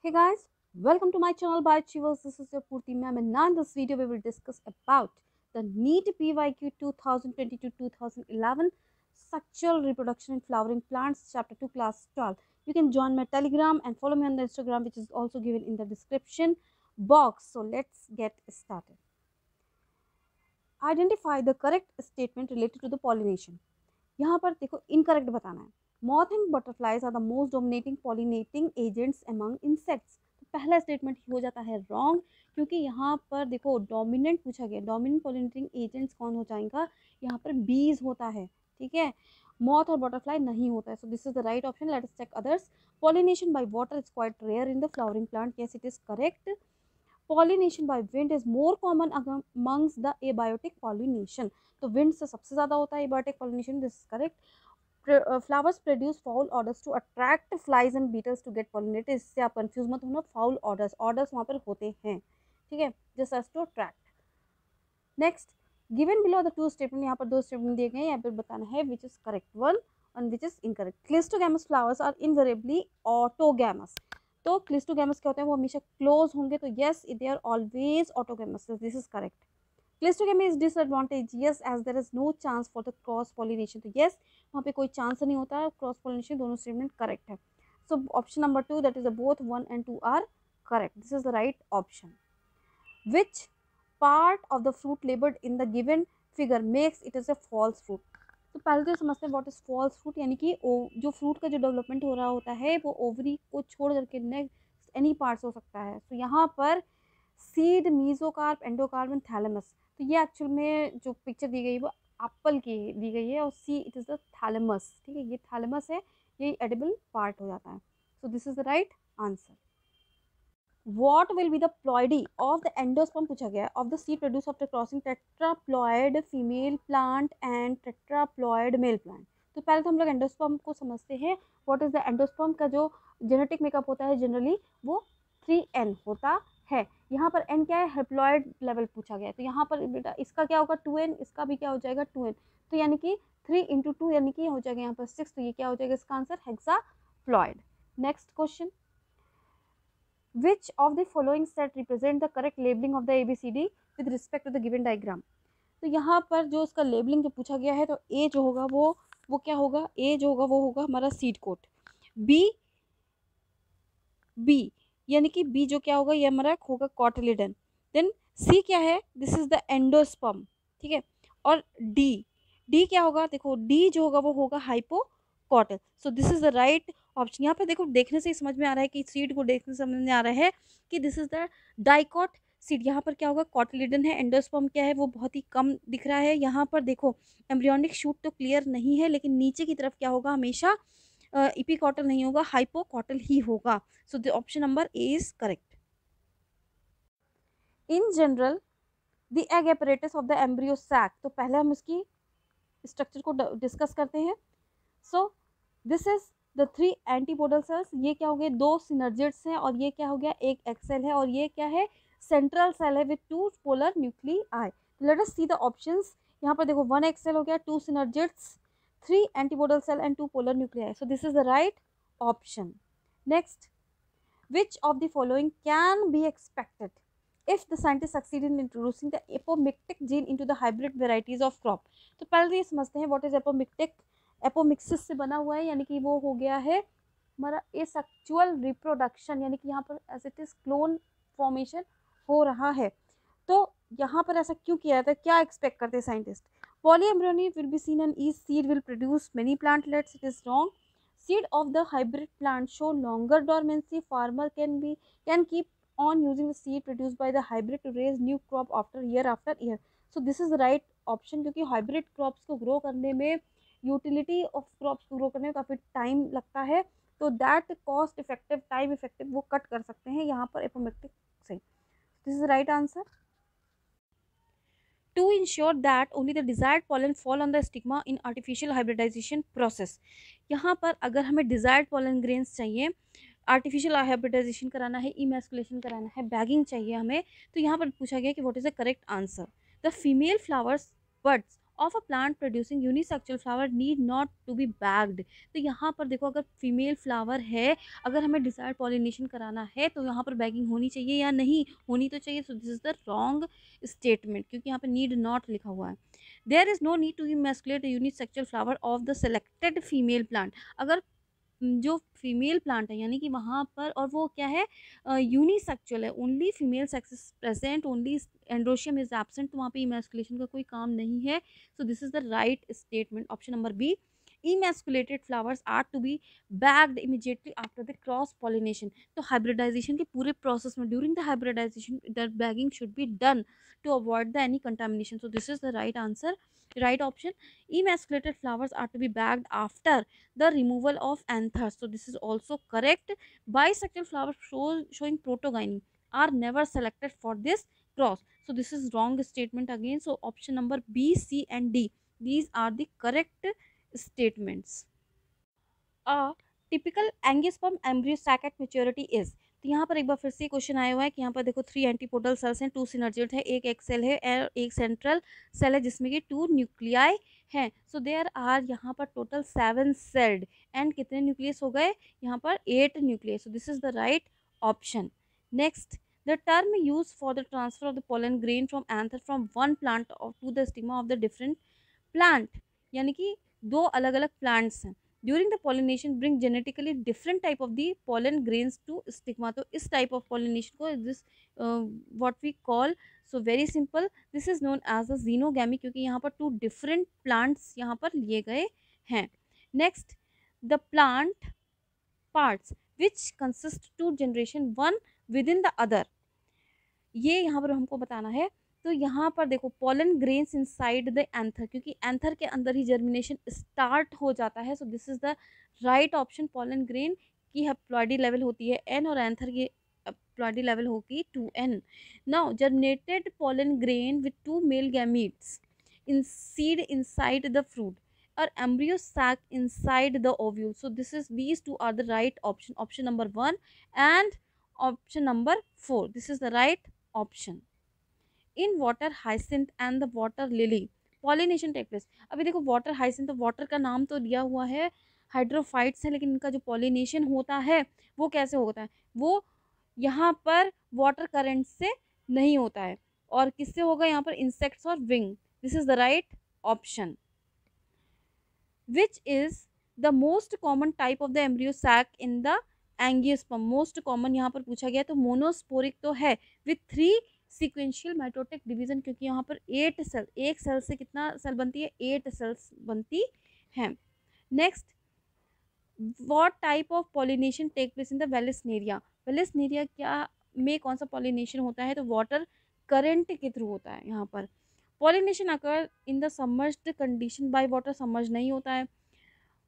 Hey guys, welcome to my channel by Achievers. This is your Purti ma'am, and now in this video we will discuss about the NEET PYQ 2022-2011 Sexual Reproduction in Flowering Plants Chapter 2 Class 12. You can join my Telegram and follow me on the Instagram, which is also given in the description box. So let's get started. Identify the correct statement related to the pollination. यहाँ पर देखो incorrect बताना है. Moth and butterflies are the most dominating pollinating agents among insects. तो पहला statement हो जाता है रॉन्ग, क्योंकि यहाँ पर देखो डोमिनेंट पूछा गया. डोमिनेंट पॉलिनेटिंग एजेंट्स कौन हो जाएगा? यहाँ पर बीज होता है. ठीक है, मॉथ और बटरफ्लाई नहीं होता है. So this is the right option. Let us check others. Pollination by water is quite rare in the flowering plant. Yes, it is correct. Pollination by wind is more common amongst the abiotic pollination. तो wind से सबसे ज्यादा होता है abiotic pollination. This is correct. Flowers produce foul odours to attract flies and beetles to get pollinated. इससे आप confuse मत होना. फाउल ऑर्डर्स, ऑर्डर्स वहाँ पर होते हैं. ठीक है, just as to attract. Next, given below the two statement. यहाँ पर दो स्टेटमेंट दिए गए हैं. यहाँ पर बताना है which is correct one and which is incorrect. Cleistogamous flowers are invariably autogamous. तो क्लिस्टोगैमस क्या होते हैं? वो हमेशा क्लोज होंगे. तो yes, they are always autogamous. This is correct. Cleistogamy is disadvantageous as there is no chance for the cross pollination. तो yes, वहाँ पे कोई चांस नहीं होता है क्रॉस पॉलिनेशन. दोनों स्टेटमेंट करेक्ट है. So option number 2, that is both 1 and 2 are correct. This is the right option. Which part of the fruit labelled in the given figure makes it is a false fruit. तो पहले तो समझते हैं what is false fruit. यानी कि जो fruit का जो डेवलपमेंट हो रहा होता है वो ओवरी को छोड़ करके नेक्स्ट एनी पार्ट्स हो सकता है. तो यहाँ पर seed, mesocarp, endocarp and thalamus. तो ये एक्चुअल में जो पिक्चर दी गई है वो एप्पल की दी गई है. और see it is the thalamus. ठीक है, ये थैलेमस है, ये एडिबल पार्ट हो जाता है. So this is the right answer. What will be the ploidy of the endosperm पूछा गया of the seed produced after crossing tetraploid female plant and tetraploid male plant. तो पहले तो हम लोग एंडोस्पर्म को समझते हैं. व्हाट इज द एंडोस्पर्म का जो जेनेटिक मेकअप होता है जनरली वो 3n होता है. यहाँ पर n क्या है? हेप्लॉइड लेवल पूछा गया है. तो यहाँ पर बेटा इसका क्या होगा? 2n. इसका भी क्या हो जाएगा? 2n. तो यानी कि 3 × 2 यानी कि हो जाएगा यहाँ पर 6. तो ये क्या हो जाएगा इसका answer? Hexaploid. Next question. Which of the following set represent the correct labeling of the ABCD with respect to the given diagram? तो यहाँ पर जो उसका लेबलिंग जो पूछा गया है तो ए जो होगा वो क्या होगा? ए जो होगा वो होगा हमारा सीड कोट. बी यानी कि बी जो क्या होगा? ये हमारा होगा कॉटिलिडन. देन सी क्या है? This is the endosperm. ठीक है. और डी क्या होगा? देखो डी जो होगा वो होगा hypocotyl. So this is the right option. यहाँ पे देखो देखने से ही समझ में आ रहा है कि सीड को देखने से समझ में आ रहा है कि this is the dicot seed. यहाँ पर क्या होगा? कॉटिलिडन है. एंडोस्पर्म क्या है? वो बहुत ही कम दिख रहा है. यहाँ पर देखो एम्ब्रियोनिक शूट तो क्लियर नहीं है, लेकिन नीचे की तरफ क्या होगा? हमेशा इपीकॉटल नहीं होगा, हाइपोकॉटल ही होगा. So the option number A is correct. In general the egg apparatus of the embryo sac. तो पहले हम इसकी स्ट्रक्चर को डिस्कस करते हैं. So this is the 3 antipodal cells. ये क्या हो गए? 2 सिनर्जिड्स हैं. और ये क्या हो गया? एक एक्सेल है. और ये क्या है? सेंट्रल सेल है with 2 polar nuclei. Let us see the options. यहाँ पर देखो 1 एक्सेल हो गया, 2 synergids, 3 antipodal cell and 2 polar nuclei. So this is the right option. Next, which of the following can be expected if the scientist succeed in introducing the apomictic gene into the hybrid varieties of crop? तो पहले तो ये समझते हैं what is apomictic. Apomixis से बना हुआ है, यानी कि वो हो गया है हमारा एसेक्सुअल रिप्रोडक्शन. यानी कि यहाँ पर as it is clone formation हो रहा है. तो यहाँ पर ऐसा क्यों किया जाता है? क्या एक्सपेक्ट करते हैं scientist? Polyembryony will be seen and each seed will produce many plantlets. It is wrong. Seed of the hybrid plant show longer dormancy. Farmer can keep on using the seed produced by the hybrid to raise new crop after year. So this is the right option, क्योंकि hybrid crops को grow करने में utility of crops को grow करने में काफ़ी time लगता है. तो that cost effective, time effective वो कट कर सकते हैं यहाँ पर एपोमिक्टिक से. This is right answer. To ensure that only the desired pollen fall on the stigma in artificial hybridization process. यहाँ पर अगर हमें desired pollen grains चाहिए, आर्टिफिशियल हाइब्रिडाइजेशन कराना है, इमेस्कुलेशन कराना है, बैगिंग चाहिए हमें, तो यहाँ पर पूछा गया कि what is the correct answer. The female flowers buds of a plant producing unisexual flower need not to be bagged. तो यहाँ पर देखो, अगर फीमेल फ्लावर है, अगर हमें डिजायर्ड पॉलिनेशन कराना है तो यहाँ पर बैगिंग होनी चाहिए या नहीं होनी तो चाहिए। So this is the wrong statement, क्योंकि यहाँ पे नीड नॉट लिखा हुआ है। There is no need to emasculate unisexual flower of the selected female plant. अगर जो फीमेल प्लांट है यानी कि वहाँ पर, और वो क्या है, यूनिसेक्सुअल है, only female sex is present, only androecium is absent, तो वहाँ पे इमेस्कुलेशन का कोई काम नहीं है। So this is the right statement, option number B. emasculated flowers are to be bagged immediately after the cross pollination। तो hybridization के पूरे process में during the hybridization the bagging should be done to avoid the any contamination। so this is the right answer, right option। emasculated flowers are to be bagged after the removal of anthers, so this is also correct। bisexual flowers showing protogyny are never selected for this cross, so this is wrong statement again। so option number B, C and D, these are the correct statements। A typical angiosperm embryo sac at maturity is. तो यहाँ पर एक बार फिर से question आया हुआ है कि यहाँ पर देखो 3 एंटीपोडल सेल्स हैं, 2 सिनर्जिड है, एक एग सेल है और एक सेंट्रल सेल है जिसमें कि 2 न्यूक्लियाई हैं। सो देयर आर यहाँ पर टोटल 7 सेल्ड एंड कितने न्यूक्लियस हो गए यहाँ पर 8 nucleus. So this is the right option. Next, the term use for the transfer of the pollen grain from anther from one plant to the stigma of the different plant, यानी कि दो अलग अलग plants हैं। During the pollination bring genetically different type of the pollen grains to stigma. तो इस type of pollination को this what we call, so very simple, this is known as a xenogamy, क्योंकि यहाँ पर 2 डिफरेंट प्लांट्स यहाँ पर लिए गए हैं। Next, the plant parts which consist 2 generation one with in the other, ये यहाँ पर हमको बताना है। तो यहाँ पर देखो pollen grains inside the anther, क्योंकि एंथर के अंदर ही जर्मिनेशन स्टार्ट हो जाता है। So this is the right option. Pollen grain की हैप्लॉइडी लेवल होती है n और एंथर की हैप्लॉइडी लेवल होगी 2n। Now germinated pollen grain with 2 male gametes in seed inside the fruit और embryo sac inside the ovule। so this is, these two are the right option, option number 1 and option number 4, this is the right option। In water hyacinth and the water lily pollination take place. अभी देखो water hyacinth, तो water का नाम तो दिया हुआ है, hydrophytes है, लेकिन इनका जो पॉलिनेशन होता है वो कैसे होता है, वो यहाँ पर वाटर करंट से नहीं होता है, और किससे होगा यहाँ पर, इंसेक्ट्स और wing. This is the right option. Which is the most common type of the embryo sac in the angiosperm. Most common यहाँ पर पूछा गया, तो मोनोस्पोरिक तो है विथ 3 सीक्वेंशियल माइटोटिक डिवीजन, क्योंकि यहाँ पर 8 सेल, एक सेल से कितना सेल बनती है, 8 सेल्स बनती हैं। Next, what type of pollination take place in the vallisneria. Vallisneria क्या में कौन सा पॉलिनेशन होता है, तो वाटर करंट के थ्रू होता है। यहाँ पर pollination occur in the submerged condition, by water submerge नहीं होता है।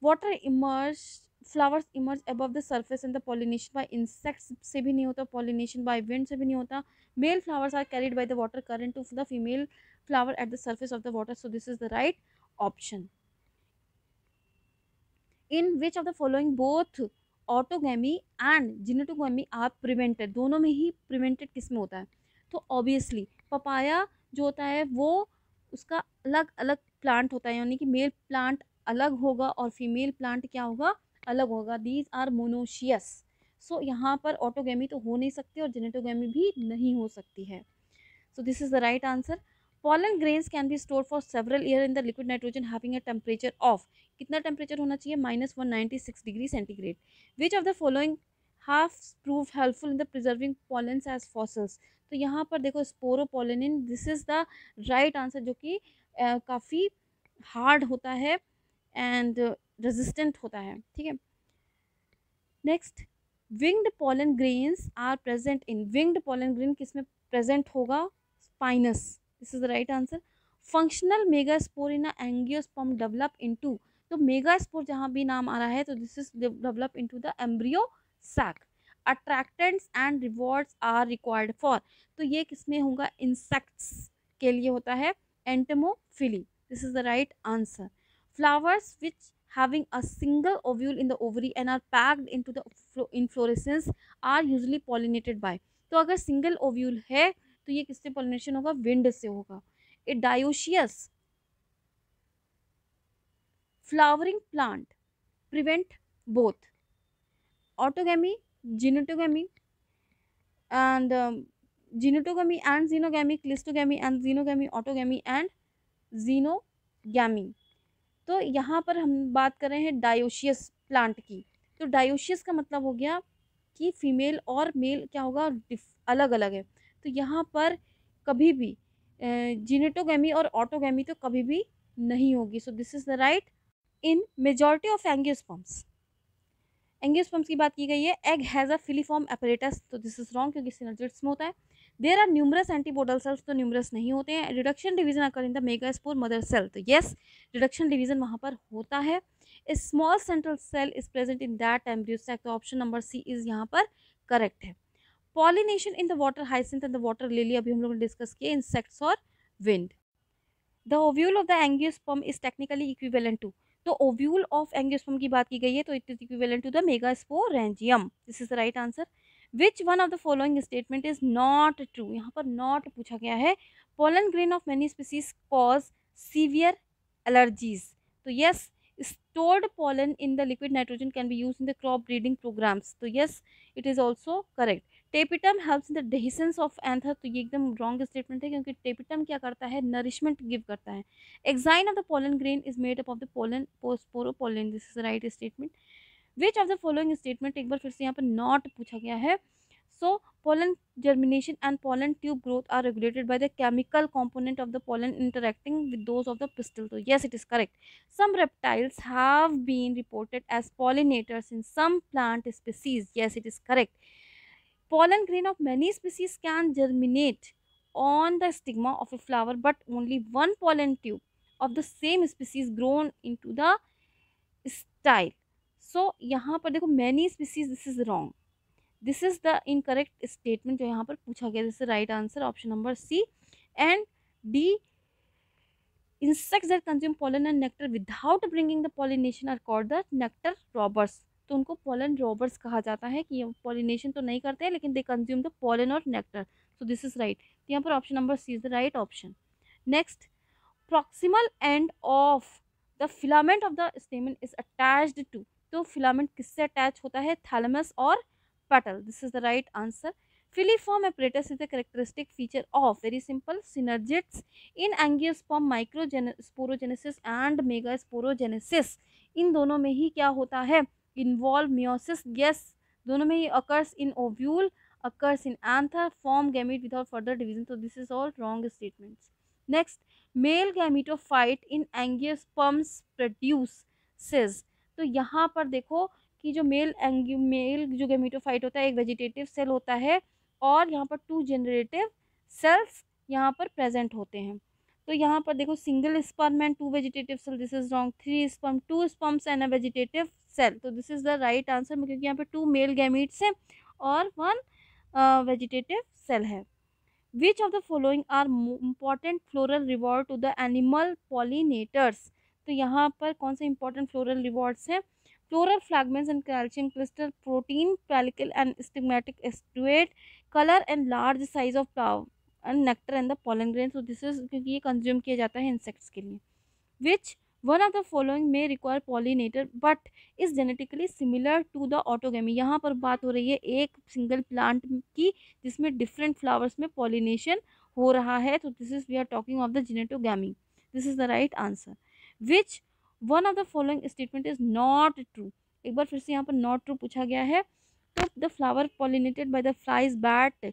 Water emerge, flowers emerge above the surface and the pollination by insects से भी नहीं होता, पॉलिनेशन बाय विंड से भी नहीं होता। Male flowers are carried by the water current to the female flower at the surface of the water. So this is the right option. In which of the following both autogamy and geitonogamy are prevented, दोनों में ही prevented किस में होता है, तो obviously papaya जो होता है वो उसका अलग अलग प्लांट होता है, यानी कि मेल प्लांट अलग होगा और फीमेल प्लांट क्या होगा, अलग होगा। These are monoecious. सो यहाँ पर ऑटोगैमी तो हो नहीं सकती और जेनेटोगैमी भी नहीं हो सकती है। So this is the right answer. pollen grains can be stored for several years in the liquid nitrogen having a temperature of, कितना टेम्परेचर होना चाहिए, -196 degree centigrade. Which of the following have prove helpful in the preserving pollens as fossils. तो यहाँ पर देखो sporopollenin, this is the right answer, जो कि काफ़ी हार्ड होता है एंड रेजिस्टेंट होता है, ठीक है। Next, winged pollen grains are present in, winged pollen grain किस में प्रेजेंट होगा, spinous, this is the right answer. Functional megaspore in angiosperm develop into, तो मेगास्पोर जहाँ भी नाम आ रहा है तो this is develop into the embryo sac. Attractants and rewards are required for, तो ये किसमें होगा, इंसेक्ट्स के लिए होता है, entomophily, this is the right answer. Flowers which having a single ovule in the ovary and are packed into the inflorescence are usually pollinated by, तो अगर सिंगल ओव्यूल है तो ये किससे पॉलिनेशन होगा, विंड से होगा। A dioecious flowering plant prevent both autogamy, genitogamy, and genitogamy and xenogamy, clistogamy and xenogamy, autogamy and xenogamy. तो यहाँ पर हम बात कर रहे हैं डायोशियस प्लांट की। तो डायोशियस का मतलब हो गया कि फीमेल और मेल क्या होगा, अलग अलग है। तो यहाँ पर कभी भी जिनेटोगेमी और ऑटोगेमी तो कभी भी नहीं होगी। So this is the right. In majority of angiosperms, angiosperms की बात की गई है, egg has a filiform apparatus, तो दिस इज रॉन्ग क्योंकि सिनर्जिड्स में होता है। There are numerous antipodal cells, तो न्यूमरस नहीं होते हैं। Reduction division occur in the megaspore mother cell, तो यस रिडक्शन डिवीजन वहाँ पर होता है। A small central cell is present in that embryo sac, तो ऑप्शन नंबर सी इज यहाँ पर करेक्ट है। Pollination in the water hyacinth and the water lily, अभी हम लोग ने डिस्कस किया, इंसेक्ट्स और wind. The ovule of the angiosperm is technically equivalent to, तो ओव्यूल ऑफ एंजियोस्पर्म की बात की गई है तो it is equivalent to the megasporangium, this is the right answer. Which one of the following statement is not true, यहाँ पर not पूछा गया है। Pollen grain of many species cause severe allergies, तो yes stored pollen in the liquid nitrogen can be used in the crop breeding programs, तो yes it is also correct। Tapetum helps in the dehiscence of anther, तो ये एकदम wrong statement है क्योंकि tapetum क्या करता है, नरिशमेंट गिव करता है। Exine of the pollen grain is made up of the pollen sporopollenin, this is right statement. Which of the following statement, एक बार फिर से यहाँ पर नॉट पूछा गया है। सो pollen germination and pollen tube growth are regulated by the chemical component of the pollen interacting with those of the pistil, so yes it is correct। some reptiles have been reported as pollinators in some plant species, yes it is correct। pollen grain of many species can germinate on the stigma of a flower, but only one pollen tube of the same species grown into the style। so यहाँ पर देखो many species, this is wrong, this is the incorrect statement जो यहाँ पर पूछा गया, this is right answer option number C and D. insects that consume pollen and nectar without bringing the pollination are called the nectar robbers, तो उनको pollen robbers कहा जाता है कि ये pollination तो नहीं करते हैं लेकिन they consume the pollen और nectar, so this is right। तो यहाँ पर option number C is the right option. Next, proximal end of the filament of the stamen is attached to, तो फिलामेंट किससे अटैच होता है, थैलेमस और petal, this is the right answer। filiform apparatus is a characteristic feature of, very simple, synergids in angiosperm, microsporogenesis and megasporogenesis, इन दोनों में ही क्या होता है, involve meiosis, yes दोनों में ही occurs in ovule, occurs in anther, form gamete without further division, so this is all wrong statements। next, male gametophyte in angiosperms produces, तो यहाँ पर देखो कि जो मेल जो गैमेटोफाइट होता है एक वेजिटेटिव सेल होता है और यहाँ पर 2 जनरेटिव सेल्स यहाँ पर प्रेजेंट होते हैं। तो यहाँ पर देखो single sperm and 2 vegetative cell, this is wrong. 3 sperm, 2 sperms and a vegetative cell, तो this is the right answer क्योंकि यहाँ पर 2 मेल गैमीट्स हैं और 1 वेजिटेटिव सेल है। Which of the following are important floral reward to the animal pollinators, तो यहाँ पर कौन से इंपॉर्टेंट फ्लोरल रिवॉर्ड्स हैं, floral fragments and calcium crystal, protein, pellicle and stigmatic estuate, color and large size of flower and nectar and the pollen grain, so this is क्योंकि ये consume किया जाता है इंसेक्ट्स के लिए। which one of the following may require pollinator but is genetically similar to the autogamy, यहाँ पर बात हो रही है एक सिंगल प्लांट की जिसमें डिफरेंट फ्लावर्स में पॉलिनेशन हो रहा है, तो this is we are talking of the geitonogamy, this is the right answer. Which one of the following statement is not true, एक बार फिर से यहाँ पर नॉट ट्रू पूछा गया है। तो the flower pollinated by the flies bat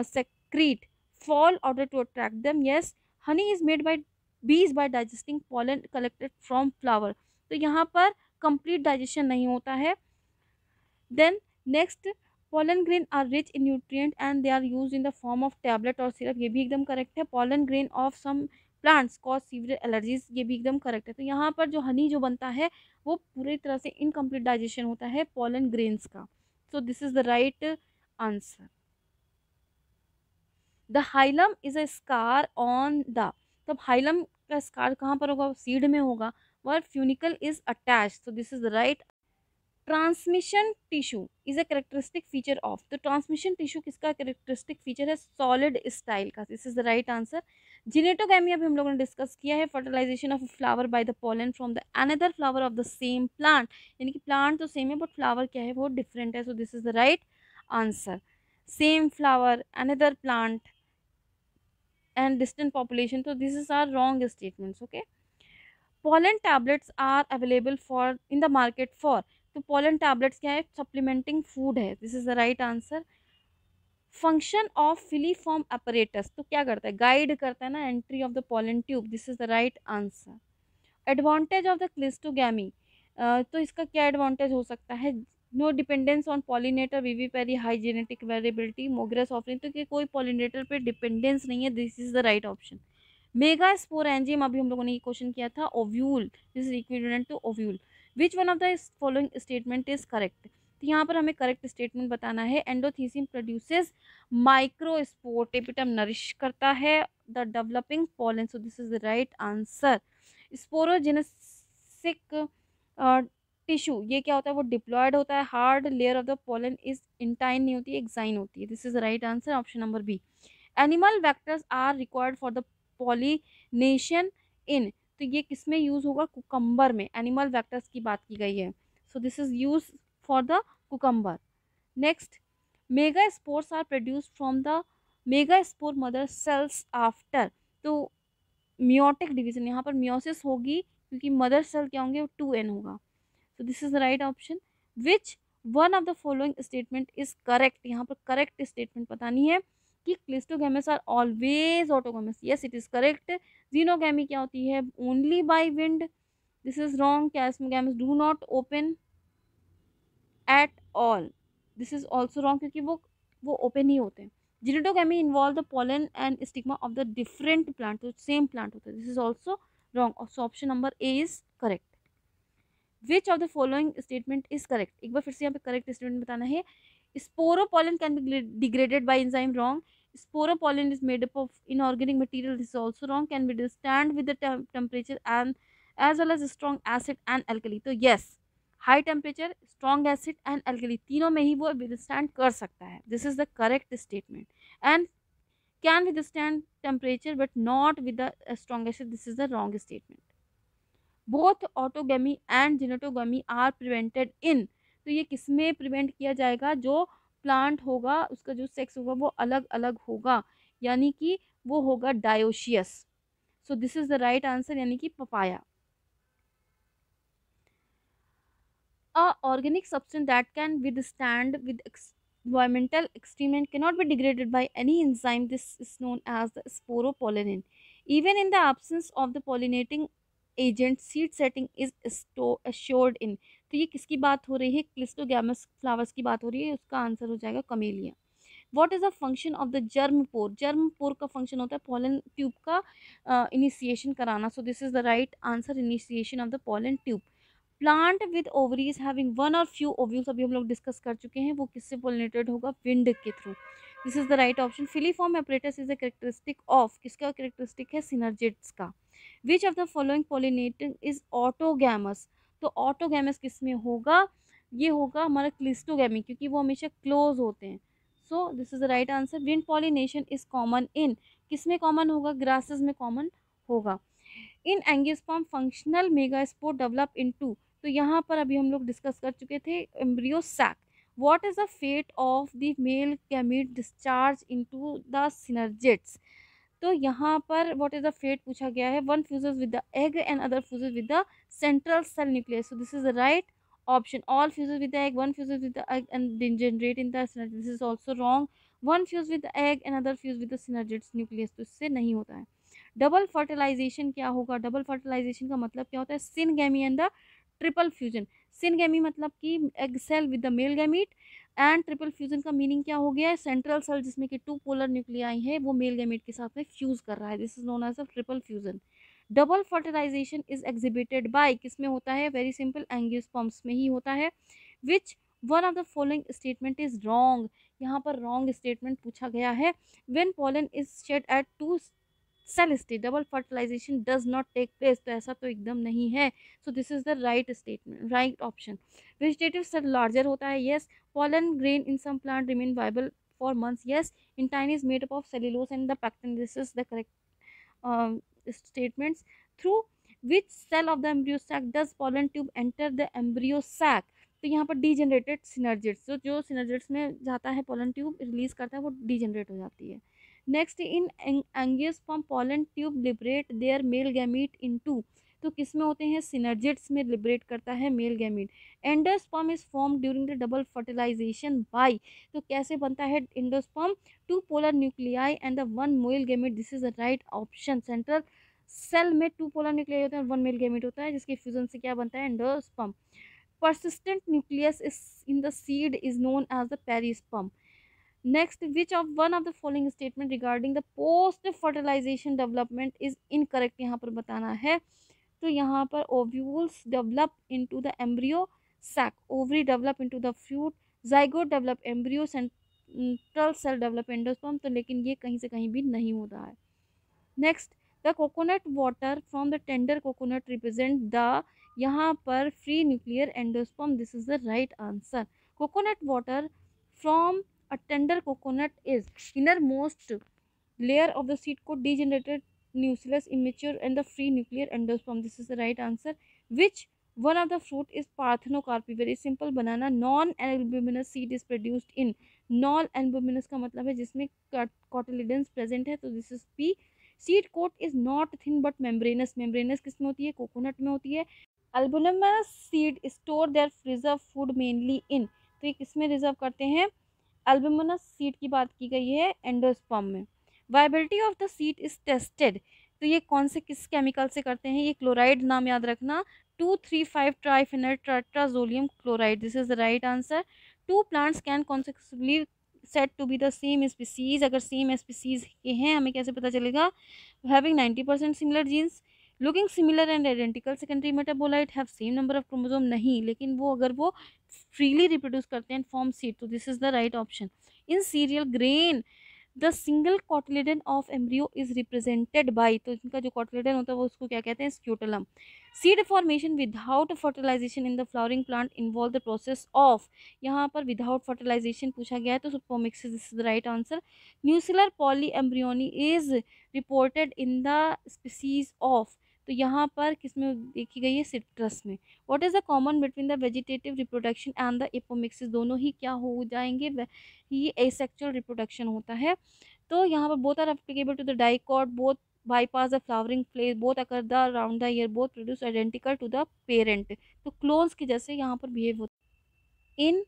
secrete fall order to attract them, yes honey is made by bees by digesting pollen collected from flower, तो यहाँ पर complete digestion नहीं होता है। then next, pollen grain are rich in nutrient and they are used in the form of tablet और syrup, ये भी एकदम करेक्ट है। pollen grain of some plants cause severe allergies, ये भी एकदम करेक्ट है। तो यहाँ पर जो हनी जो बनता है वो पूरी तरह से इनकम्प्लीट डाइजेशन होता है पॉलन ग्रेन्स का, so this is the right answer. The hilum is a scar on the, तो हाइलम का स्कार कहाँ पर होगा, सीड में होगा, और funicle is attach, so this is the right. Transmission tissue is a characteristic feature of, तो transmission tissue किसका कैरेक्टरिस्टिक फीचर है, सॉलिड स्टाइल का, this is the right answer. Geitonogamy अभी हम लोगों ने डिस्कस किया है, fertilisation of flower by the pollen from the another flower of the same plant, यानी कि प्लांट तो सेम है बट फ्लावर क्या है वो डिफरेंट है, so this is the right answer. Same flower another plant and distant population, तो this is are wrong statements, okay. pollen tablets are available for in the market for, तो pollen tablets क्या है, supplementing food है, this is the right answer। function of filiform apparatus, तो क्या करता है, guide करता है ना entry of the pollen tube, this is the right answer। Advantage of the cleistogamy, तो इसका क्या एडवांटेज हो सकता है, no dependence on pollinator, viviparity, high genetic variability, मोग्रेस ऑफरिंग, तो कि कोई पॉलिनेटर पे डिपेंडेंस नहीं है, this is the right option. Megasporangium, अभी हम लोगों ने ये क्वेश्चन किया था, ovule, this is equivalent to ovule. Which one of the following statement is correct, तो यहाँ पर हमें करेक्ट स्टेटमेंट बताना है। Endothecium produces microspore, tapetum nourish करता है the developing pollen, so this is the right answer. Sporogenous tissue, ये क्या होता है, वो डिप्लॉयड होता है, hard layer of the pollen is intine नहीं होती है, एक्साइन होती है, this is the right answer, option number B. Animal vectors are required for the pollination in, तो ये किस में यूज होगा, कुकम्बर में, एनिमल वेक्टर्स की बात की गई है, so this is use for the cucumber. Next, mega spores are produced from the mega spore mother cells after, तो मियोटिक डिवीजन, यहाँ पर मियोसिस होगी क्योंकि मदर सेल क्या होंगे, 2n होगा, so this is the right option. Which one of the following statement is correct, यहाँ पर करेक्ट स्टेटमेंट बतानी है कि cleistogamous are always autogamous, yes it is correct. Xenogamy क्या होती है, only by wind, this is wrong. Chasmogamous do not open at all, this is also wrong क्योंकि वो ओपन ही होते हैं। Geitonogamy involve the pollen and stigma of the different plant, तो same plant होता है, this is also wrong, so option number A is correct. Which of the following statement is correct, एक बार फिर से यहाँ पे करेक्ट स्टेटमेंट बताना है। Sporopollen can be degraded by enzyme, wrong. Sporopollen is made up of inorganic material, this is also wrong। Can be withstand with the temperature and as well as strong acid and alkali, तो yes, high temperature, strong acid and alkali, तीनों में ही वो withstand कर सकता है, this is the correct statement. And can withstand temperature but not with the strong acid, this is the wrong statement. Both autogamy and geitonogamy are prevented in, तो ये किस में प्रिवेंट किया जाएगा, जो प्लांट होगा उसका जो सेक्स होगा वो अलग अलग होगा, यानी कि वो होगा dioecious, so this is the right answer, यानी कि papaya. A organic substance that can withstand with environmental experiment cannot be degraded by any enzyme, this is known as the sporopollenin। Even in the absence of the pollinating agent, seed setting is assured in, तो ये किसकी बात हो रही है, cleistogamous flowers की बात हो रही है, उसका आंसर हो जाएगा Commelina. What is the function of the germ pore, germ pore का फंक्शन होता है पोलन ट्यूब का इनिशिएशन कराना, so this is the right answer, initiation of the pollen tube. Plant with ovaries having one or few ovules, अभी हम लोग discuss कर चुके हैं, वो किससे पोलिनेटेड होगा, विंड के through, this is the right option. Filiform apparatus is a characteristic of, किसका कैरेक्टरिस्टिक है, सिनर्जिड्स का। Which of the following pollinating is autogamous, तो ऑटोगैमस किस में होगा, ये होगा हमारा क्लिस्टोगैमी, क्योंकि वो हमेशा क्लोज होते हैं, so this is the right answer. Wind pollination is common in, किस में कॉमन होगा, ग्रासेस में कॉमन होगा। इन angiosperm functional megaspore develop into, तो यहाँ पर अभी हम लोग डिस्कस कर चुके थे, embryo sac. What is the fate of the male gamete discharge into the synergids, तो यहाँ पर व्हाट इज द फेट पूछा गया है, one fuses with the egg and other fuses with the central cell nucleus, so this is the right option. All fuses with the egg, one fuses with the egg and generate in the synergids, this is also wrong. One fuse with the egg and other fuse with the synergids nucleus, तो इससे नहीं होता है। Double fertilisation क्या होगा, double fertilisation का मतलब क्या होता है, syngamy and the triple fusion. Syngamy मतलब कि egg cell with the male gamete, and triple fusion का मीनिंग क्या हो गया है, सेंट्रल सेल जिसमें कि 2 पोलर न्यूक्लियाई है वो मेल गैमीट के साथ में फ्यूज कर रहा है, this is known as a triple fusion. Double fertilization is exhibited by, किस में होता है, वेरी सिंपल, एंजियोस्पर्म्स में ही होता है। Which one of the following statement is wrong, यहाँ पर रॉन्ग स्टेटमेंट पूछा गया है। When pollen is shed at 2 cell stage double fertilization does not take place, तो ऐसा तो एकदम नहीं है। So this is the right statement, right option. Vegetative cell larger होता है, yes. pollen grain in some plant remain viable for months, yes। intine is made up of cellulose and the pectin, this is the correct statements। through which cell of the embryo sac does pollen tube enter the embryo sac, तो यहाँ पर degenerated synergids, तो जो synergids में जाता है pollen tube release करता है वो डीजेनरेट हो जाती है। Next, in angiosperm pollen tube liberate there male gamete into, तो किस में होते हैं, सिनर्जिड्स में लिबरेट करता है male gamete. Endosperm is form during the double fertilization by, तो कैसे बनता है endosperm, two polar nuclei and the one male gamete, this is the right option. Central cell में टू पोलर न्यूक्लियाई होता है, वन मेल गैमीट होता है, जिसके फ्यूजन से क्या बनता है, endosperm. persistent nucleus is in the seed is known as the perisperm। next, which of one of the following statement regarding the post fertilization development is incorrect, यहाँ पर बताना है। तो यहाँ पर ovules develop into the embryo sac, ovary develop into the fruit, zygote develop embryo, central cell develop endosperm, तो लेकिन ये कहीं से कहीं भी नहीं होता है। Next, the coconut water from the tender coconut represent the, यहाँ पर free nuclear endosperm, this is the right answer. Coconut water from a tender coconut is inner most layer of the seed coat, degenerated nucleus, immature and the free nuclear endosperm, this is the right answer। which one of the fruit is parthenocarpy, very simple, banana। non albuminous seed is produced in, non albuminous का मतलब है जिसमें cotyledons present है, तो this is P। seed coat is not thin but membranous, membranous किस में होती है, कोकोनट में होती है। albuminous seed store their preserved food mainly in, तो ये किस में रिजर्व करते हैं, albuminous seed की बात की गई है एंडोस्पर्म में। Viability of the seed is tested, तो ये कौन से किस केमिकल से करते हैं, ये क्लोराइड नाम याद रखना, 2,3,5 triphenyl tetrazolium chloride, this is the right answer. Two plants can consecutively set to be the same species, अगर सेम स्पीसीज के हैं हमें कैसे पता चलेगा, having 90% similar genes, looking similar and identical, secondary metabolite, have same number of chromosome, नहीं, लेकिन वो अगर वो फ्रीली रिप्रोड्यूस करते हैं फॉर्म सीड, तो this is the right option. In cereal grain the single cotyledon of embryo is represented by, तो इनका जो कॉटिलेडन होता है वो उसको क्या कहते हैं, scutellum. Seed formation without fertilisation in the flowering plant involve the process of, यहाँ पर विदाउट फर्टिलाइजेशन पूछा गया है तो सुपरमिक्सिस, this is the right answer. Nucellar polyembryony is reported in the species of, तो यहाँ पर किसमें देखी गई है, सिट्रस में। What is the common between the vegetative reproduction and the apomixis, दोनों ही क्या हो जाएंगे, ये एसेक्सुअल रिप्रोडक्शन होता है। तो यहाँ पर both are applicable to the dicot, both bypass the flowering phase, both occur the around the year, both produce identical to the parent, तो क्लोन्स के जैसे यहाँ पर बिहेव होता है। इन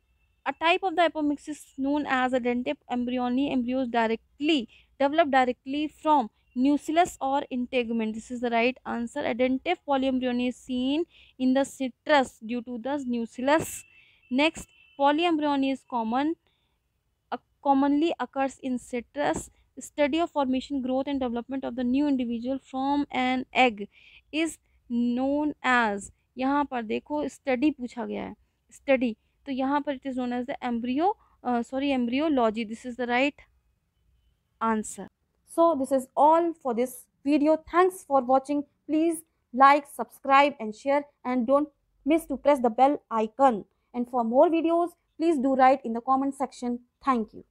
a type of the apomixis known as a dentate embryony, embryos directly develop directly from nucellus or integument, this is the right answer। a dentate polyembryony is seen in the citrus due to the nucellus। next, polyembryony is commonly occurs in citrus। study of formation, growth and development of the new individual from an egg is known as, यहाँ पर देखो study पूछा गया है, study, तो यहाँ पर it is known as the embryo embryology, this is the right answer। so this is all for this video, thanks for watching, please like, subscribe and share, and don't miss to press the bell icon, and for more videos please do write in the comment section, thank you।